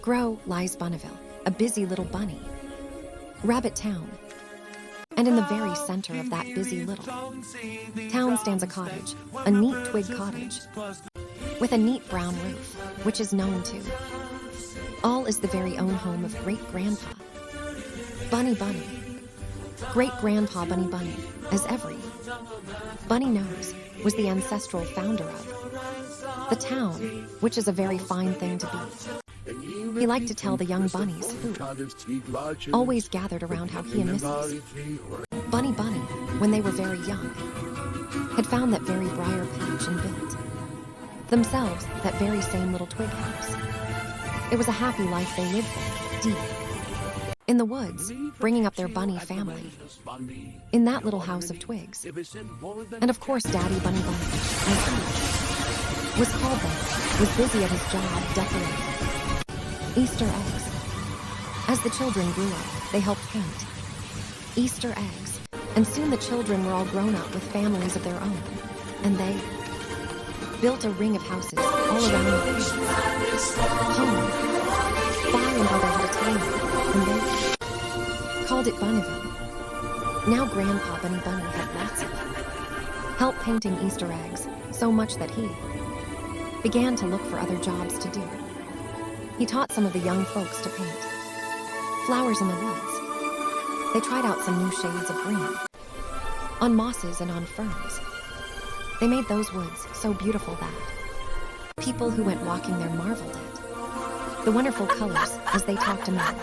grow lies Bunnyville, a busy little bunny. Rabbit Town. And in the very center of that busy little town stands a cottage, a neat twig cottage, with a neat brown roof, which is known to all is the very own home of great-grandpa Bunny. Great-grandpa Bunny, as every bunny knows, was the ancestral founder of the town, which is a very fine thing to be. He liked to tell the young bunnies who always gathered around how he and Mrs. Bunny, when they were very young, had found that very brier patch and built themselves that very same little twig house. It was a happy life they lived there, deep in the woods, bringing up their bunny family in that little house of twigs. And of course, Daddy Bunny, as he was called then, was busy at his job decorating Easter eggs. As the children grew up, they helped paint Easter eggs, and soon the children were all grown up with families of their own, and they built a ring of houses all around the place. Home. By and brother had a tiny, and they called it Bunnyville. Now Grandpa Bunny had lots of help painting Easter eggs, so much that he began to look for other jobs to do. He taught some of the young folks to paint flowers in the woods. They tried out some new shades of green on mosses and on ferns. They made those woods so beautiful that people who went walking there marveled at the wonderful colors as they talked among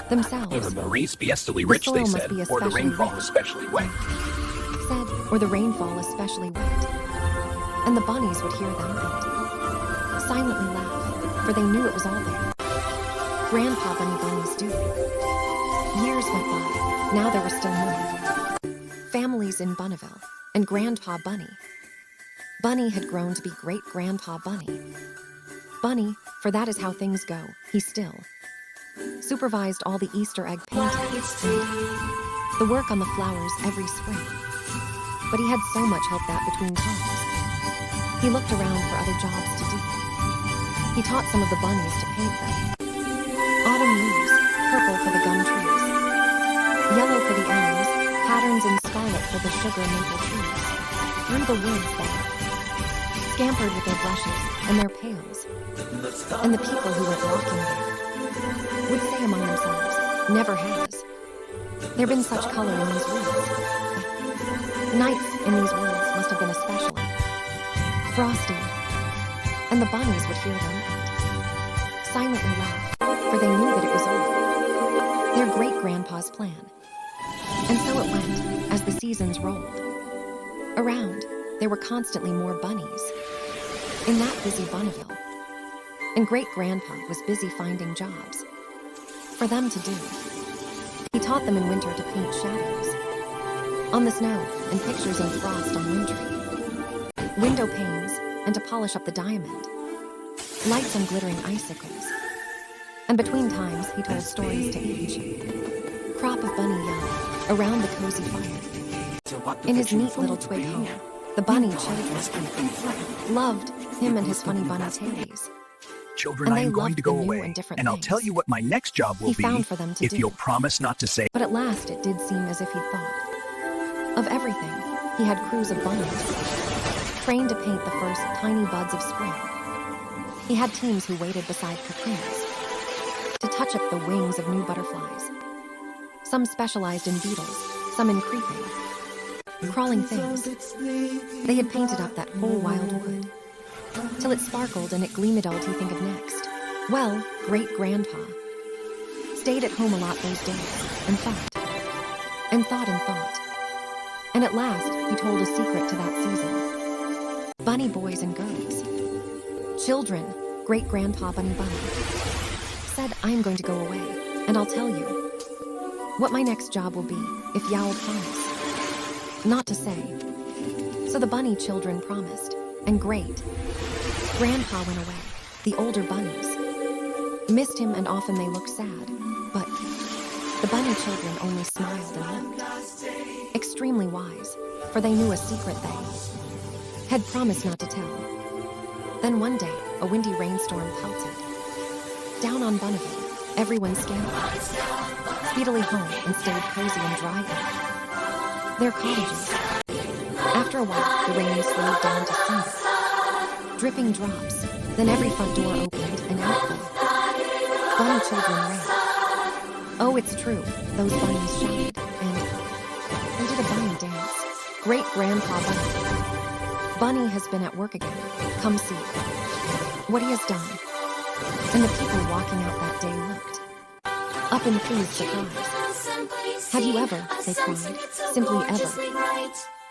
themselves. The rains be especially rich, they said, or the rainfall especially wet. Or the rainfall especially wet. And the bunnies would hear them and silently laugh, for they knew it was all there. Grandpa Bunny was doing. Years went by. Now there were still more families in Bunnyville, and Grandpa Bunny had grown to be Great-Grandpa Bunny, for that is how things go, he still supervised all the Easter egg painting, the work on the flowers every spring. But he had so much help that between times, he looked around for other jobs to do. He taught some of the bunnies to paint them. Autumn leaves, purple for the gum trees, yellow for the elms, patterns in scarlet for the sugar maple trees. Through the woods they scampered with their brushes and their pails, and the people who went walking there would say among themselves, "Never has there been such color in these woods. Nights in these woods must have been especially frosty." And the bunnies would hear them and silently laugh, for they knew that it was all their great-grandpa's plan. And so it went, as the seasons rolled around, there were constantly more bunnies in that busy Bunnyville. And Great-Grandpa was busy finding jobs for them to do. He taught them in winter to paint shadows on the snow and pictures in frost on wintry window panes, and to polish up the diamond, lights on glittering icicles. And between times, he told stories to each crop of bunny young around the cozy fire. In his neat little twig home, the bunny children loved him and his funny bunny tales. Children, I am going to go away, and I'll tell you what my next job will be if you'll promise not to say. But at last it did seem as if he'd thought of everything. He had crews of bunnies, trained to paint the first tiny buds of spring. He had teams who waited beside cocoons to touch up the wings of new butterflies. Some specialized in beetles, some in creeping, crawling things. They had painted up that whole wild wood, till it sparkled and it gleamed. All to think of next. Well, Great-Grandpa stayed at home a lot those days, and thought, and thought, and thought. And at last, he told a secret to that season. Bunny boys and girls, children, Great-Grandpa Bunny said, "I'm going to go away, and I'll tell you what my next job will be, if y'all promise not to say." So the bunny children promised, and Great-Grandpa went away. The older bunnies missed him, and often they looked sad, but the bunny children only smiled and looked extremely wise, for they knew a secret they had promised not to tell. Then one day, a windy rainstorm pelted Down on Bunnyville, everyone scampered, speedily home and stayed cozy and dry in their cottages. After a while, the rain slowed down to cinder, dripping drops. Then every front door opened and out the bunny children ran. Oh, it's true, those bunnies shouted, and they did a bunny dance. Great Grandpa Bunny. Bunny has been at work again. Come see what he has done. And the people walking out that day looked up in pleased surprise. Have you ever, they cried, simply ever,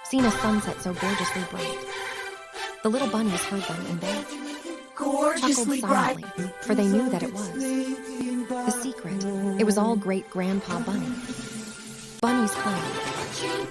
seen a sunset so gorgeously bright? The little bunnies heard them and they chuckled silently, for they knew that it was the secret. It was all Great Grandpa Bunny. Bunnies played,